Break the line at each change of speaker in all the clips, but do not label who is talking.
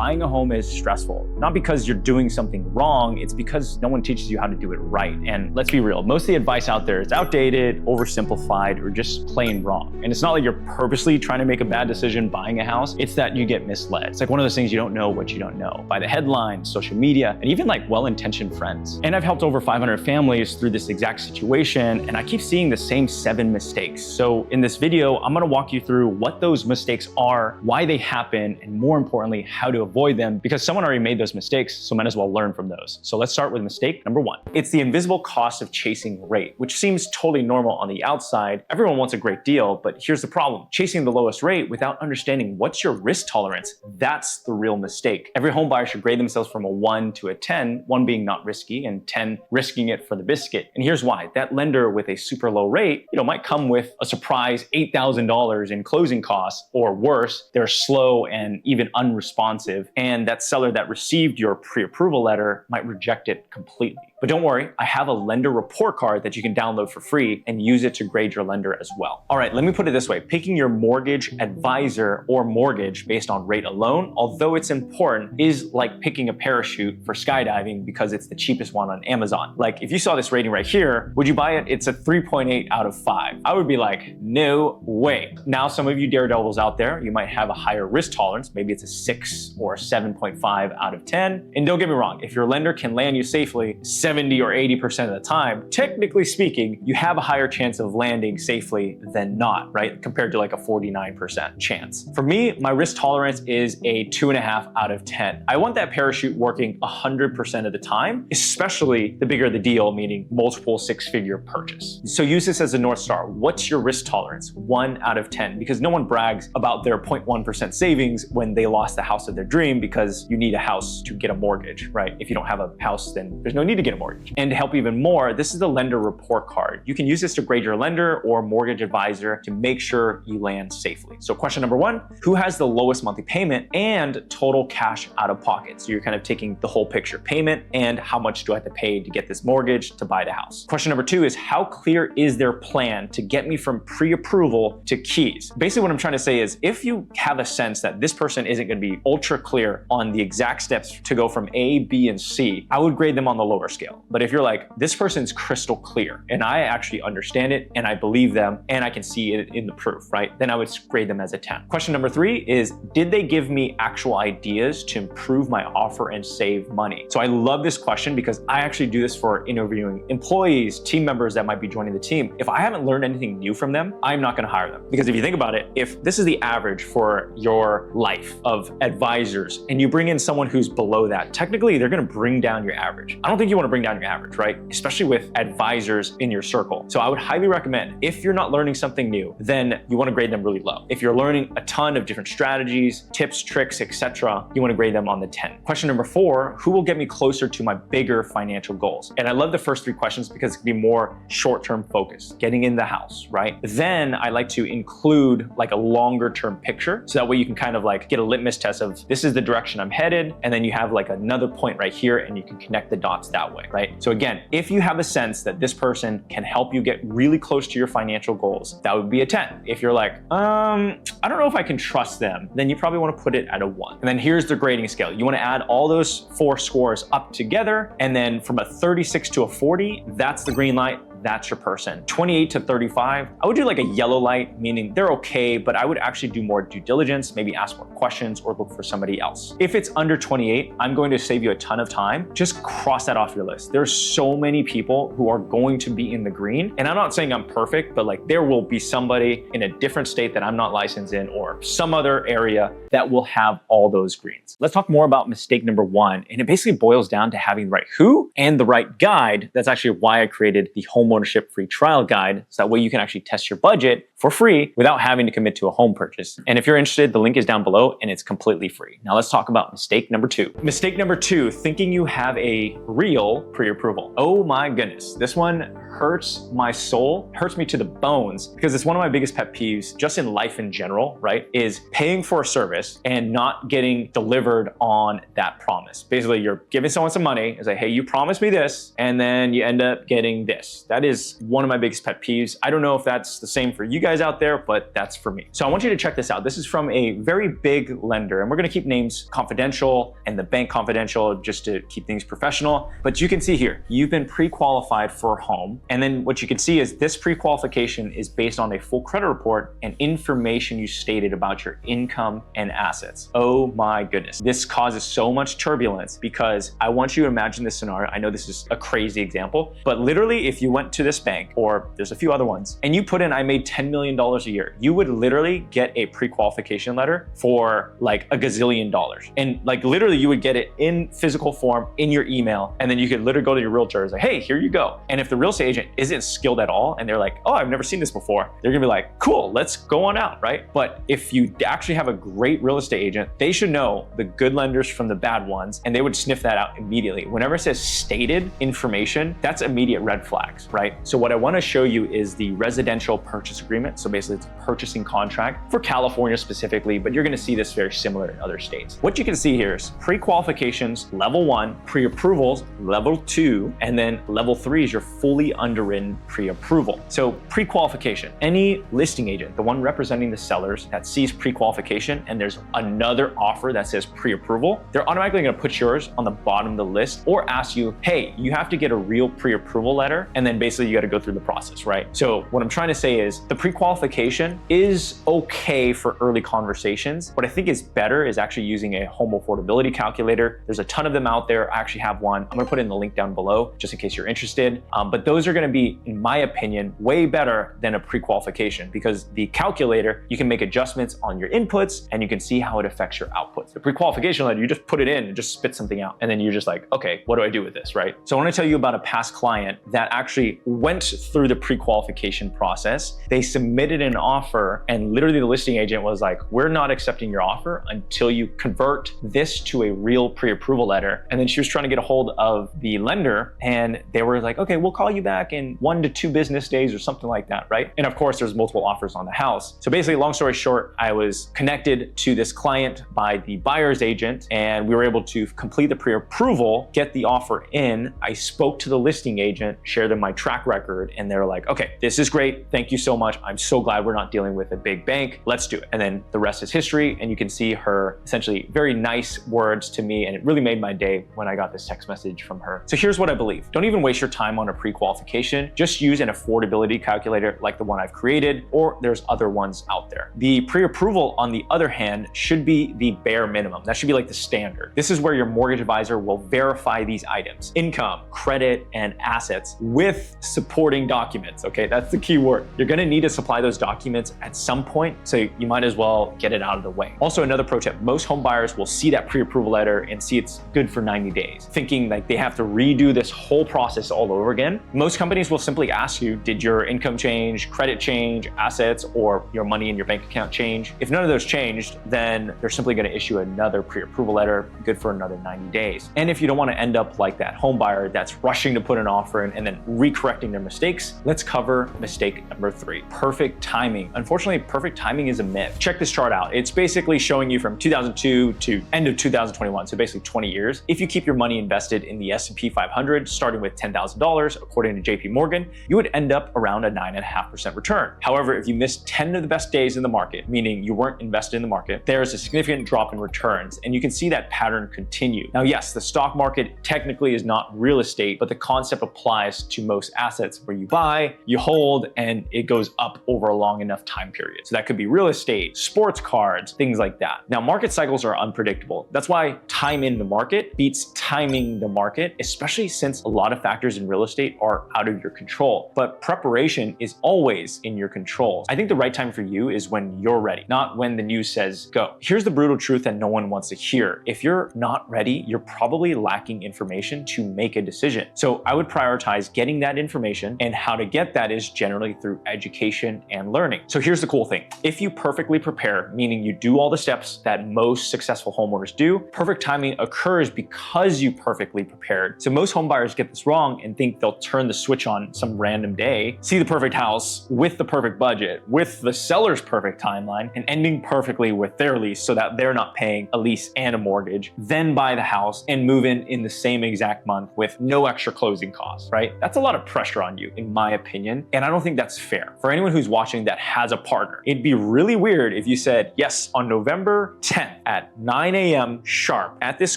buying a home is stressful. Not because you're doing something wrong, it's because no one teaches you how to do it right. And let's be real, most of the advice out there is outdated, oversimplified, or just plain wrong. And it's not like you're purposely trying to make a bad decision buying a house, it's that you get misled. It's like one of those things you don't know what you don't know by the headlines, social media, and even like well-intentioned friends. And I've helped over 500 families through this exact situation, and I keep seeing the same 7 mistakes. So in this video, I'm gonna walk you through what those mistakes are, why they happen, and more importantly, how to avoid them, because someone already made those mistakes, so might as well learn from those. So let's start with mistake number 1. It's the invisible cost of chasing rate, which seems totally normal on the outside. Everyone wants a great deal, but here's the problem. Chasing the lowest rate without understanding what's your risk tolerance, that's the real mistake. Every home buyer should grade themselves from a 1 to a 10, 1 being not risky and 10 risking it for the biscuit. And here's why. That lender with a super low rate, might come with a surprise $8,000 in closing costs, or worse, they're slow and even unresponsive. And that seller that received your pre-approval letter might reject it completely. But don't worry, I have a lender report card that you can download for free and use it to grade your lender as well. All right, let me put it this way. Picking your mortgage advisor or mortgage based on rate alone, although it's important, is like picking a parachute for skydiving because it's the cheapest one on Amazon. Like if you saw this rating right here, would you buy it? It's a 3.8 out of 5. I would be like, no way. Now, some of you daredevils out there, you might have a higher risk tolerance. Maybe it's a 6 or 7.5 out of 10. And don't get me wrong, if your lender can land you safely 70 or 80% of the time, technically speaking, you have a higher chance of landing safely than not, right? Compared to like a 49% chance. For me, my risk tolerance is a 2.5 out of 10. I want that parachute working 100% of the time, especially the bigger the deal, meaning multiple 6-figure purchase. So use this as a North Star. What's your risk tolerance? 1 out of 10, because no one brags about their 0.1% savings when they lost the house of their dream because you need a house to get a mortgage, right? If you don't have a house, then there's no need to get a mortgage. And to help even more, this is the lender report card. You can use this to grade your lender or mortgage advisor to make sure you land safely. So question number 1, who has the lowest monthly payment and total cash out of pocket? So you're kind of taking the whole picture, payment and how much do I have to pay to get this mortgage to buy the house. Question number 2 is how clear is their plan to get me from pre-approval to keys? Basically what I'm trying to say is if you have a sense that this person isn't going to be ultra clear on the exact steps to go from A, B, and C, I would grade them on the lower scale. But if you're like, this person's crystal clear and I actually understand it and I believe them and I can see it in the proof, right? Then I would grade them as a 10. Question number 3 is, did they give me actual ideas to improve my offer and save money? So I love this question because I actually do this for interviewing employees, team members that might be joining the team. If I haven't learned anything new from them, I'm not going to hire them. Because if you think about it, if this is the average for your life of advisors and you bring in someone who's below that, technically they're going to bring down your average. I don't think you want to bring down your average, right? Especially with advisors in your circle. So I would highly recommend, if you're not learning something new, then you want to grade them really low. If you're learning a ton of different strategies, tips, tricks, etc., you want to grade them on the 10. Question number 4, who will get me closer to my bigger financial goals? And I love the first 3 questions because it can be more short-term focused, getting in the house, right? Then I like to include like a longer term picture. So that way you can kind of like get a litmus test of this is the direction I'm headed. And then you have like another point right here and you can connect the dots that way, right? So again, if you have a sense that this person can help you get really close to your financial goals, that would be a 10. If you're like, I don't know if I can trust them, then you probably want to put it at a 1. And then here's the grading scale. You want to add all those 4 scores up together. And then from a 36 to a 40, that's the green light. That's your person. 28 to 35, I would do like a yellow light, meaning they're okay, but I would actually do more due diligence, maybe ask more questions or look for somebody else. If it's under 28, I'm going to save you a ton of time. Just cross that off your list. There's so many people who are going to be in the green. And I'm not saying I'm perfect, but like there will be somebody in a different state that I'm not licensed in or some other area that will have all those greens. Let's talk more about mistake number 1. And it basically boils down to having the right who and the right guide. That's actually why I created the homeownership free trial guide. So that way you can actually test your budget for free without having to commit to a home purchase. And if you're interested, the link is down below and it's completely free. Now let's talk about mistake number 2. Mistake number 2, thinking you have a real pre-approval. Oh my goodness. This one hurts my soul, hurts me to the bones because it's one of my biggest pet peeves just in life in general, right? Is paying for a service and not getting delivered on that promise. Basically, you're giving someone some money, it's like, hey, you promised me this, and then you end up getting this. That That is one of my biggest pet peeves. I don't know if that's the same for you guys out there, but that's for me. So I want you to check this out. This is from a very big lender, and we're gonna keep names confidential and the bank confidential just to keep things professional. But you can see here, you've been pre-qualified for a home. And then what you can see is this pre-qualification is based on a full credit report and information you stated about your income and assets. Oh my goodness. This causes so much turbulence because I want you to imagine this scenario. I know this is a crazy example, but literally if you went to this bank, or there's a few other ones, and you put in, I made $10 million a year, you would literally get a pre-qualification letter for like a gazillion dollars. And like literally you would get it in physical form in your email, and then you could literally go to your realtor and say, hey, here you go. And if the real estate agent isn't skilled at all and they're like, oh, I've never seen this before, they're gonna be like, cool, let's go on out, right? But if you actually have a great real estate agent, they should know the good lenders from the bad ones, and they would sniff that out immediately. Whenever it says stated information, that's immediate red flags, right? So what I wanna show you is the residential purchase agreement. So basically it's a purchasing contract for California specifically, but you're gonna see this very similar in other states. What you can see here is pre-qualifications, level 1, pre-approvals, level 2, and then level 3 is your fully underwritten pre-approval. So pre-qualification, any listing agent, the one representing the sellers that sees pre-qualification and there's another offer that says pre-approval, they're automatically gonna put yours on the bottom of the list or ask you, hey, you have to get a real pre-approval letter, and then basically you gotta go through the process, right? So what I'm trying to say is the pre-qualification is okay for early conversations. What I think is better is actually using a home affordability calculator. There's a ton of them out there. I actually have one. I'm gonna put it in the link down below just in case you're interested. But those are gonna be, in my opinion, way better than a pre-qualification, because the calculator, you can make adjustments on your inputs and you can see how it affects your outputs. The pre-qualification letter, you just put it in and just spit something out. And then you're just like, okay, what do I do with this, right? So I wanna tell you about a past client that actually went through the pre-qualification process. They submitted an offer and literally the listing agent was like, we're not accepting your offer until you convert this to a real pre-approval letter. And then she was trying to get a hold of the lender and they were like, okay, we'll call you back in 1 to 2 business days or something like that, right? And of course, there's multiple offers on the house. So basically, long story short, I was connected to this client by the buyer's agent and we were able to complete the pre-approval, get the offer in. I spoke to the listing agent, shared them my track record, and they're like, okay, this is great. Thank you so much. I'm so glad we're not dealing with a big bank. Let's do it. And then the rest is history. And you can see her essentially very nice words to me. And it really made my day when I got this text message from her. So here's what I believe. Don't even waste your time on a pre-qualification. Just use an affordability calculator like the one I've created, or there's other ones out there. The pre-approval, on the other hand, should be the bare minimum. That should be like the standard. This is where your mortgage advisor will verify these items: income, credit, and assets with supporting documents. Okay, that's the key word. You're gonna need to supply those documents at some point, so you might as well get it out of the way. Also, another pro tip, most home buyers will see that pre-approval letter and see it's good for 90 days, thinking like they have to redo this whole process all over again. Most companies will simply ask you, did your income change, credit change, assets, or your money in your bank account change? If none of those changed, then they're simply gonna issue another pre-approval letter, good for another 90 days. And if you don't wanna end up like that home buyer that's rushing to put an offer in and then recorrecting their mistakes, let's cover mistake number 3, perfect timing. Unfortunately, perfect timing is a myth. Check this chart out. It's basically showing you from 2002 to end of 2021, so basically 20 years. If you keep your money invested in the S&P 500, starting with $10,000, according to JP Morgan, you would end up around a 9.5% return. However, if you missed 10 of the best days in the market, meaning you weren't invested in the market, there's a significant drop in returns, and you can see that pattern continue. Now, yes, the stock market technically is not real estate, but the concept applies to most assets where you buy, you hold, and it goes up over a long enough time period. So that could be real estate, sports cards, things like that. Now, market cycles are unpredictable. That's why time in the market beats timing the market, especially since a lot of factors in real estate are out of your control. But preparation is always in your control. I think the right time for you is when you're ready, not when the news says go. Here's the brutal truth that no one wants to hear. If you're not ready, you're probably lacking information to make a decision. So I would prioritize getting that information, and how to get that is generally through education and learning. So here's the cool thing. If you perfectly prepare, meaning you do all the steps that most successful homeowners do, perfect timing occurs because you perfectly prepared. So most home buyers get this wrong and think they'll turn the switch on some random day, see the perfect house with the perfect budget, with the seller's perfect timeline, and ending perfectly with their lease so that they're not paying a lease and a mortgage, then buy the house and move in the same exact month with no extra closing costs, right? That's a lot of pressure on you, in my opinion. And I don't think that's fair. For anyone who's watching that has a partner, it'd be really weird if you said, yes, on November 10th at 9 a.m. sharp at this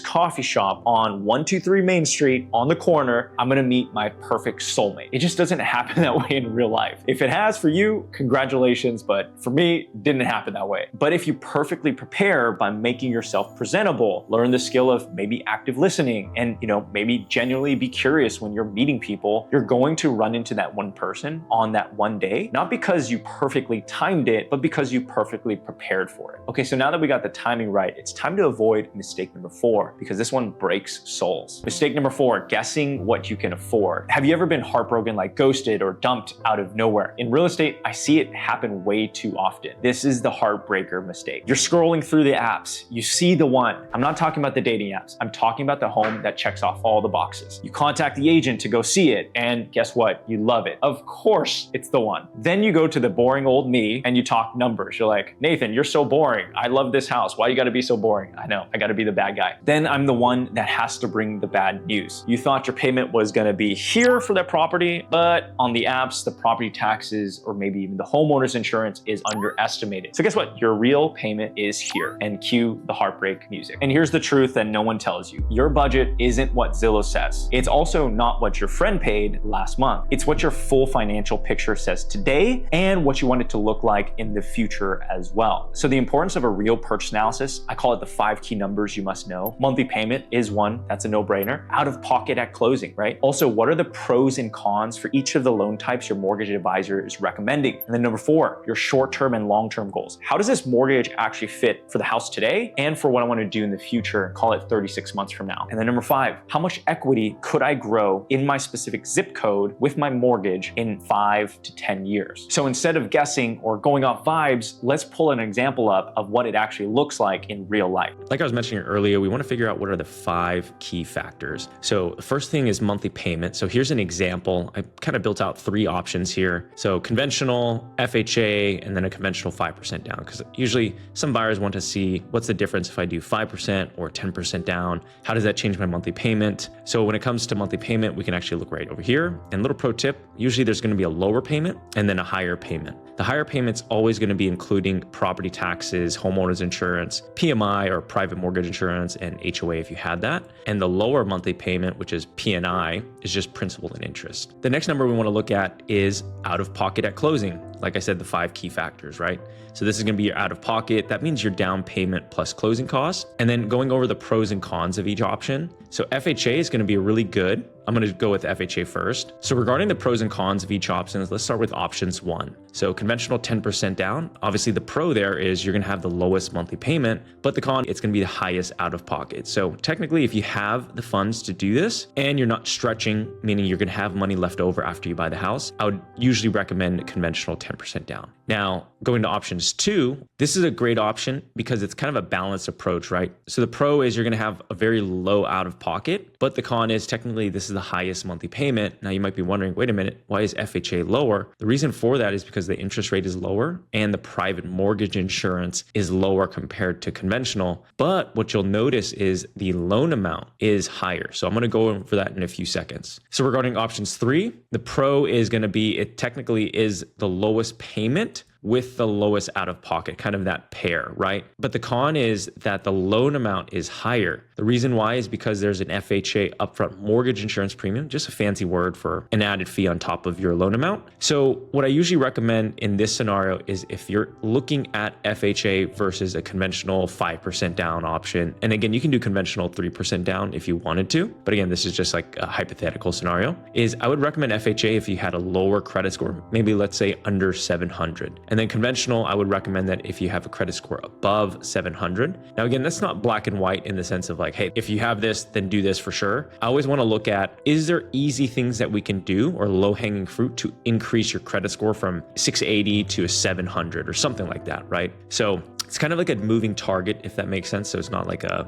coffee shop on 123 Main Street on the corner, I'm gonna meet my perfect soulmate. It just doesn't happen that way in real life. If it has for you, congratulations, but for me, it didn't happen that way. But if you perfectly prepare by making yourself presentable, learn the skill of maybe active listening, and maybe genuinely be curious when you're meeting people, you're going to run into that one person on that one day, not because you perfectly timed it, but because you perfectly prepared for it. Okay, so now that we got the timing right, it's time to avoid mistake number 4, because this one breaks souls. Mistake number 4, guessing what you can afford. Have you ever been heartbroken, like ghosted or dumped out of nowhere? In real estate, I see it happen way too often. This is the heartbreaker mistake. You're scrolling through the apps, you see the one. I'm not talking about the dating apps. I'm talking about the home that checks off all the boxes. You contact the agent to go see it, and guess what? You love it. Of course, it's the one. Then you go to the boring old me and you talk numbers. You're like, Nathan, you're so boring. I love this house. Why you gotta be so boring? I know, I gotta be the bad guy. Then I'm the one that has to bring the bad news. You thought your payment was gonna be here for that property, but on the apps, the property taxes or maybe even the homeowner's insurance is underestimated. So guess what? Your real payment is here, and cue the heartbreak music. And here's the truth that no one tells you. Your budget isn't what Zillow says. It's also not what your friend paid last month. It's what your full financial picture says today and what you want it to look like in the future as well. So the importance of a real purchase analysis, I call it the 5 key numbers you must know. Monthly payment is one, that's a no-brainer. Out of pocket at closing, right? Also, what are the pros and cons for each of the loan types your mortgage advisor is recommending? And then number 4, your short-term and long-term goals. How does this mortgage actually fit for the house today and for what I want to do in the future, call it 36 months from now? And then number 5, how much equity could I grow in my specific zip code with my mortgage in 5 to 10 years? So instead of guessing or going off vibes, let's pull an example up of what it actually looks like in real life.
Like I was mentioning earlier, we want to figure out what are the 5 key factors. So the first thing is monthly payment. So here's an example. I kind of built out 3 options here. So conventional, FHA, and then a conventional 5% down, because usually some buyers want to see what's the difference if I do 5% or 10% down. How does that change my monthly payment? So when it comes to monthly payment, we can actually look right over here. And little pro tip, usually there's going to be a lower payment and then a higher payment. The higher payment's always going to be including property taxes, homeowners insurance, PMI or private mortgage insurance, and HOA if you had that. And the lower monthly payment, which is P&I, is just principal and interest. The next number we want to look at is out of pocket at closing. Like I said, the 5 key factors, right? So this is going to be your out of pocket. That means your down payment plus closing costs. And then going over the pros and cons of each option. So FHA is going to be really good. I'm going to go with FHA first. So regarding the pros and cons of each option, let's start with options 1. So conventional 10% down. Obviously the pro there is you're going to have the lowest monthly payment, but the con, it's going to be the highest out of pocket. So technically, if you have the funds to do this and you're not stretching, meaning you're going to have money left over after you buy the house, I would usually recommend conventional 10% down. Now, going to options 2, this is a great option because it's kind of a balanced approach, right? So the pro is you're going to have a very low out of pocket, but the con is technically this is the highest monthly payment. Now you might be wondering, wait a minute, why is FHA lower? The reason for that is because the interest rate is lower and the private mortgage insurance is lower compared to conventional. But what you'll notice is the loan amount is higher. So I'm going to go over that in a few seconds. So regarding options 3, the pro is going to be, it technically is the lowest payment with the lowest out of pocket, kind of that pair, right? But the con is that the loan amount is higher. The reason why is because there's an FHA upfront mortgage insurance premium, just a fancy word for an added fee on top of your loan amount. So what I usually recommend in this scenario is if you're looking at FHA versus a conventional 5% down option, and again, you can do conventional 3% down if you wanted to, but again, this is just like a hypothetical scenario, is I would recommend FHA if you had a lower credit score, maybe let's say under 700. And then conventional, I would recommend that if you have a credit score above 700. Now, again, that's not black and white in the sense of like, hey, if you have this, then do this for sure. I always want to look at, is there easy things that we can do or low hanging fruit to increase your credit score from 680 to a 700 or something like that, right? So it's kind of like a moving target, if that makes sense. So it's not like a,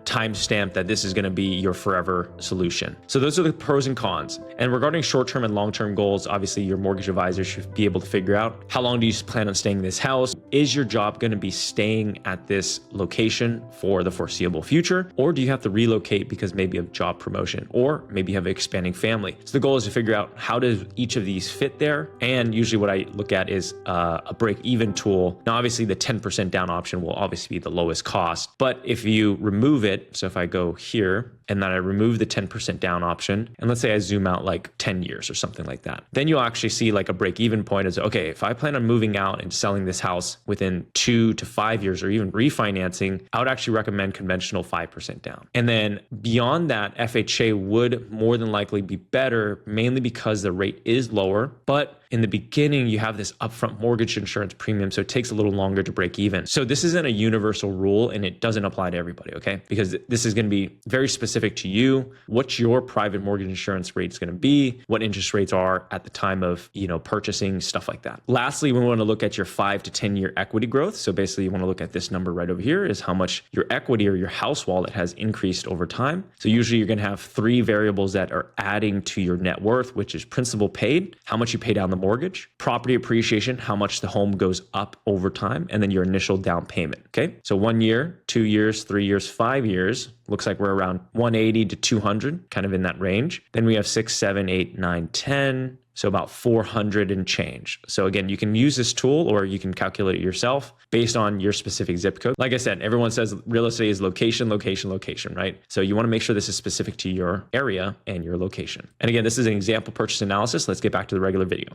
time stamp that this is going to be your forever solution. So those are the pros and cons. And regarding short-term and long-term goals, obviously your mortgage advisor should be able to figure out how long do you plan on staying in this house? is your job going to be staying at this location for the foreseeable future? Or do you have to relocate because maybe of job promotion, or maybe you have an expanding family? So the goal is to figure out how does each of these fit there. And usually what I look at is a break-even tool. Now, obviously the 10% down option will obviously be the lowest cost, but if you remove it, so if I go here and then I remove the 10% down option, and let's say I zoom out like 10 years or something like that, then you'll actually see like a break-even point is, okay, if I plan on moving out and selling this house within 2 to 5 years or even refinancing, I would actually recommend conventional 5% down. And then beyond that, FHA would more than likely be better, mainly because the rate is lower, but in the beginning, you have this upfront mortgage insurance premium, so it takes a little longer to break even. So this isn't a universal rule, and it doesn't apply to everybody, okay? Because this is going to be very specific to you. What your private mortgage insurance rate is going to be, what interest rates are at the time of, purchasing, stuff like that. Lastly, we want to look at your 5 to 10 year equity growth. So basically, you want to look at this number right over here is how much your equity or your house wallet has increased over time. So usually you're going to have 3 variables that are adding to your net worth, which is principal paid, how much you pay down the mortgage, property appreciation, how much the home goes up over time, and then your initial down payment. Okay. So 1 year, 2 years, 3 years, 5 years, looks like we're around 180 to 200, kind of in that range. Then we have 6, 7, 8, 9, 10. So about 400 and change. So again, you can use this tool or you can calculate it yourself based on your specific zip code. Like I said, everyone says real estate is location, location, location, right? So you want to make sure this is specific to your area and your location. And again, this is an example purchase analysis. Let's get back to the regular video.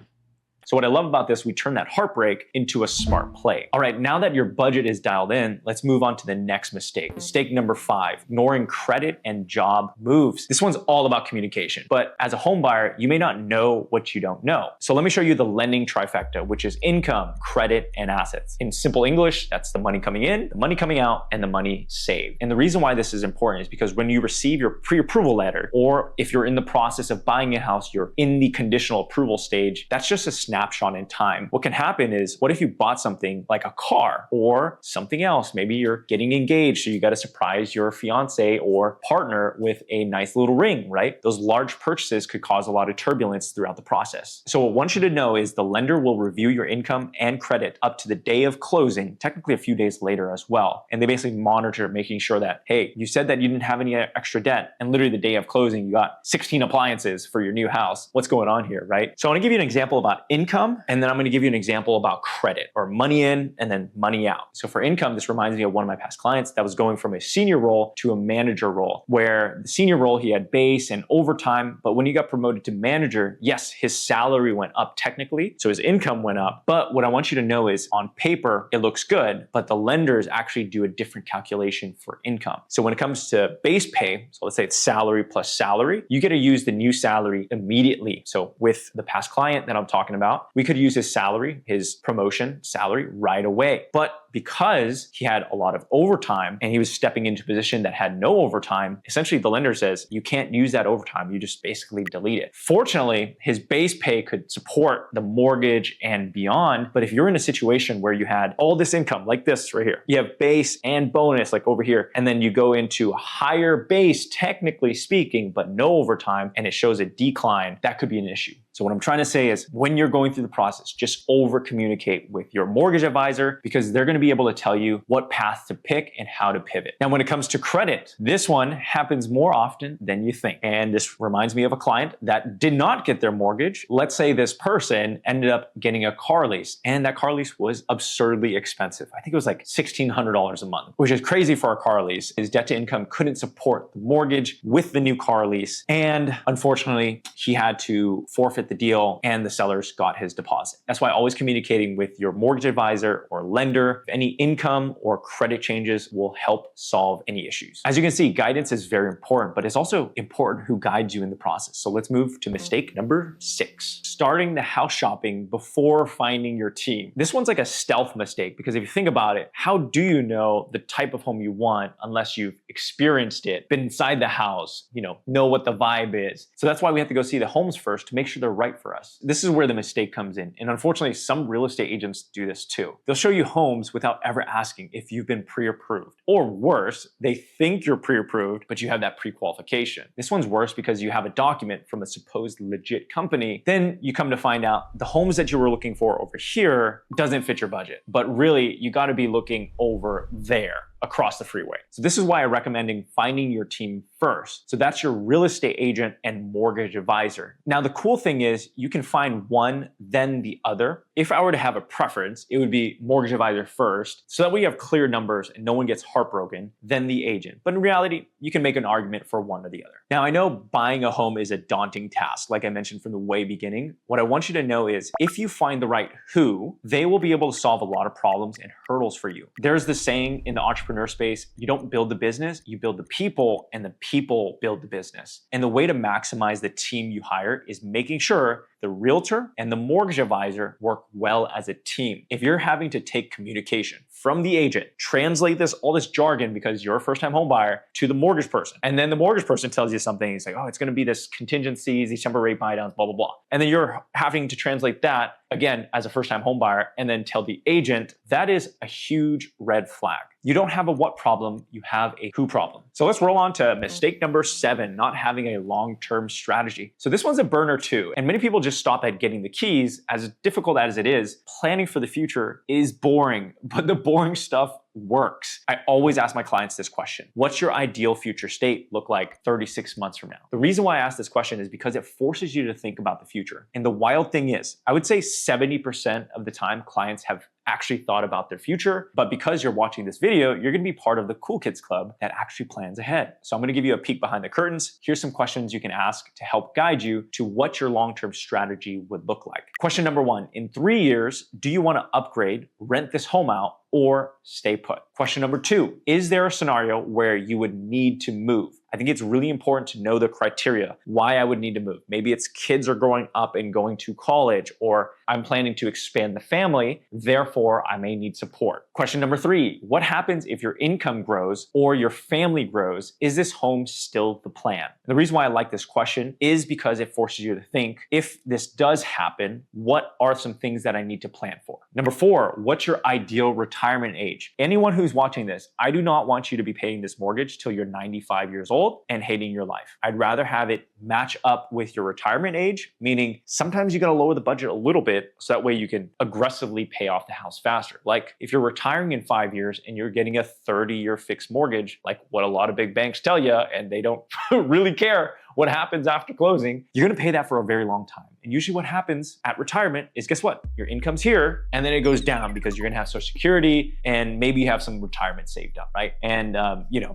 So what I love about this, we turn that heartbreak into a smart play. All right, now that your budget is dialed in, let's move on to the next mistake. Mistake number 5, ignoring credit and job moves. This one's all about communication, but as a home buyer, you may not know what you don't know. So let me show you the lending trifecta, which is income, credit, and assets. In simple English, that's the money coming in, the money coming out, and the money saved. And the reason why this is important is because when you receive your pre-approval letter, or if you're in the process of buying a house, you're in the conditional approval stage, that's just a snapshot in time. What can happen is, what if you bought something like a car or something else? Maybe you're getting engaged, so you got to surprise your fiance or partner with a nice little ring, right? Those large purchases could cause a lot of turbulence throughout the process. So what I want you to know is the lender will review your income and credit up to the day of closing, technically a few days later as well. And they basically monitor, making sure that, hey, you said that you didn't have any extra debt, and literally the day of closing, you got 16 appliances for your new house. What's going on here, right? So I want to give you an example about income, and then I'm going to give you an example about credit, or money in and then money out. So for income, this reminds me of one of my past clients that was going from a senior role to a manager role, where the senior role, he had base and overtime, but when he got promoted to manager, yes, his salary went up technically, so his income went up. But what I want you to know is, on paper, it looks good, but the lenders actually do a different calculation for income. So when it comes to base pay, so let's say it's salary plus salary, you get to use the new salary immediately. So with the past client that I'm talking about, we could use his salary, his promotion salary right away. But because he had a lot of overtime and he was stepping into a position that had no overtime, essentially the lender says, you can't use that overtime. You just basically delete it. Fortunately, his base pay could support the mortgage and beyond. But if you're in a situation where you had all this income like this right here, you have base and bonus like over here, and then you go into a higher base, technically speaking, but no overtime, and it shows a decline, that could be an issue. So what I'm trying to say is, when you're going through the process, just over communicate with your mortgage advisor, because they're going to be able to tell you what path to pick and how to pivot. Now, when it comes to credit, this one happens more often than you think. And this reminds me of a client that did not get their mortgage. Let's say this person ended up getting a car lease, and that car lease was absurdly expensive. I think it was like $1,600 a month, which is crazy for a car lease. His debt to income couldn't support the mortgage with the new car lease. And unfortunately, he had to forfeit the deal, and the sellers got his deposit. That's why always communicating with your mortgage advisor or lender, if any income or credit changes, will help solve any issues. As you can see, guidance is very important, but it's also important who guides you in the process. So let's move to mistake number 6, starting the house shopping before finding your team. This one's like a stealth mistake, because if you think about it, how do you know the type of home you want unless you've experienced it, been inside the house, know what the vibe is? So that's why we have to go see the homes first to make sure they're they're right for us. This is where the mistake comes in. And unfortunately, some real estate agents do this too. They'll show you homes without ever asking if you've been pre-approved. Or worse, they think you're pre-approved, but you have that pre-qualification. This one's worse because you have a document from a supposed legit company. Then you come to find out the homes that you were looking for over here doesn't fit your budget. But really, you got to be looking over there across the freeway. So this is why I'm recommending finding your team first. So that's your real estate agent and mortgage advisor. Now, the cool thing is you can find one, then the other. If I were to have a preference, it would be mortgage advisor first, so that we have clear numbers and no one gets heartbroken, then the agent. But in reality, you can make an argument for one or the other. Now, I know buying a home is a daunting task, like I mentioned from the way beginning. What I want you to know is if you find the right who, they will be able to solve a lot of problems and hurdles for you. There's the saying in the entrepreneur space, you don't build the business, you build the people, and the people build the business. And the way to maximize the team you hire is making sure the realtor and the mortgage advisor work well as a team. If you're having to take communication from the agent, translate all this jargon because you're a first-time home buyer to the mortgage person, and then the mortgage person tells you something, it's like, oh, it's gonna be this contingencies, these temporary rate buy downs, blah, blah, blah. And then you're having to translate that again as a first-time home buyer and then tell the agent, that is a huge red flag. You don't have a what problem, you have a who problem. So let's roll on to mistake number 7, not having a long-term strategy. So this one's a burner too, and many people just stop at getting the keys. As difficult as it is, planning for the future is boring, but the boring stuff works. I always ask my clients this question. What's your ideal future state look like 36 months from now? The reason why I ask this question is because it forces you to think about the future. And the wild thing is, I would say 70% of the time clients have actually thought about their future, but because you're watching this video, you're gonna be part of the cool kids club that actually plans ahead. So I'm gonna give you a peek behind the curtains. Here's some questions you can ask to help guide you to what your long-term strategy would look like. Question number 1, in 3 years, do you wanna upgrade, rent this home out, or stay put? Question number 2, is there a scenario where you would need to move? I think it's really important to know the criteria why I would need to move. Maybe it's kids are growing up and going to college, or I'm planning to expand the family, therefore I may need support. Question number 3, what happens if your income grows or your family grows? Is this home still the plan? And the reason why I like this question is because it forces you to think, if this does happen, what are some things that I need to plan for? Number 4, what's your ideal retirement age? Anyone who's watching this, I do not want you to be paying this mortgage till you're 95 years old and hating your life. I'd rather have it match up with your retirement age, meaning sometimes you gotta lower the budget a little bit so that way you can aggressively pay off the house faster. Like if you're retiring in 5 years and you're getting a 30-year fixed mortgage, like what a lot of big banks tell you, and they don't really care what happens after closing, you're gonna pay that for a very long time. And usually what happens at retirement is, guess what? Your income's here, and then it goes down because you're gonna have Social Security, and maybe you have some retirement saved up, right? And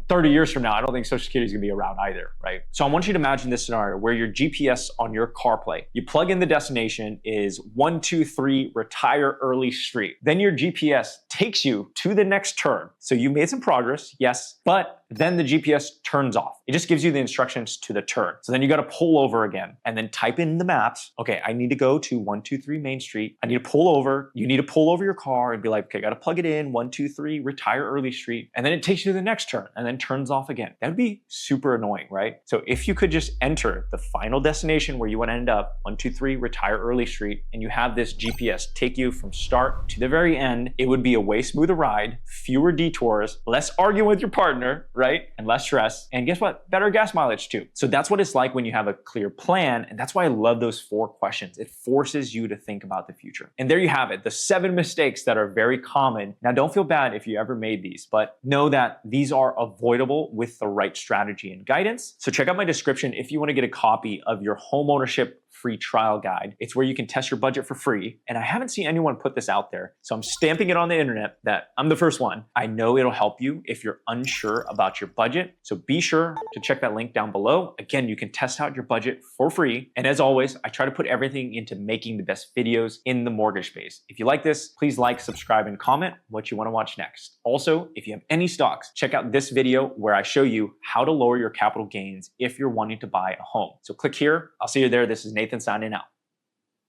30 years from now, I don't think Social Security is gonna be around either, right? So I want you to imagine this scenario where your GPS on your CarPlay, you plug in the destination is 123 Retire Early Street. Then your GPS takes you to the next turn. So you made some progress, yes, but then the GPS turns off. It just gives you the instructions to the turn. So then you got to pull over again and then type in the maps. Okay, I need to go to 123 Main Street. I need to pull over. You need to pull over your car and be like, okay, got to plug it in, 123 Retire Early Street. And then it takes you to the next turn and then turns off again. That would be super annoying, right? So if you could just enter the final destination where you want to end up, 123 Retire Early Street, and you have this GPS take you from start to the very end, it would be a way smoother ride, fewer detours, less arguing with your partner, right? And less stress. And guess what? Better gas mileage too. So that's what it's like when you have a clear plan. And that's why I love those 4 questions. It forces you to think about the future. And there you have it, the 7 mistakes that are very common. Now, don't feel bad if you ever made these, but know that these are avoidable with the right strategy and guidance. So check out my description if you want to get a copy of your homeownership free trial guide. It's where you can test your budget for free. And I haven't seen anyone put this out there, so I'm stamping it on the internet that I'm the first one. I know it'll help you if you're unsure about your budget. So be sure to check that link down below. Again, you can test out your budget for free. And as always, I try to put everything into making the best videos in the mortgage space. If you like this, please like, subscribe, and comment what you want to watch next. Also, if you have any stocks, check out this video where I show you how to lower your capital gains if you're wanting to buy a home. So click here. I'll see you there. This is Nathan signing out.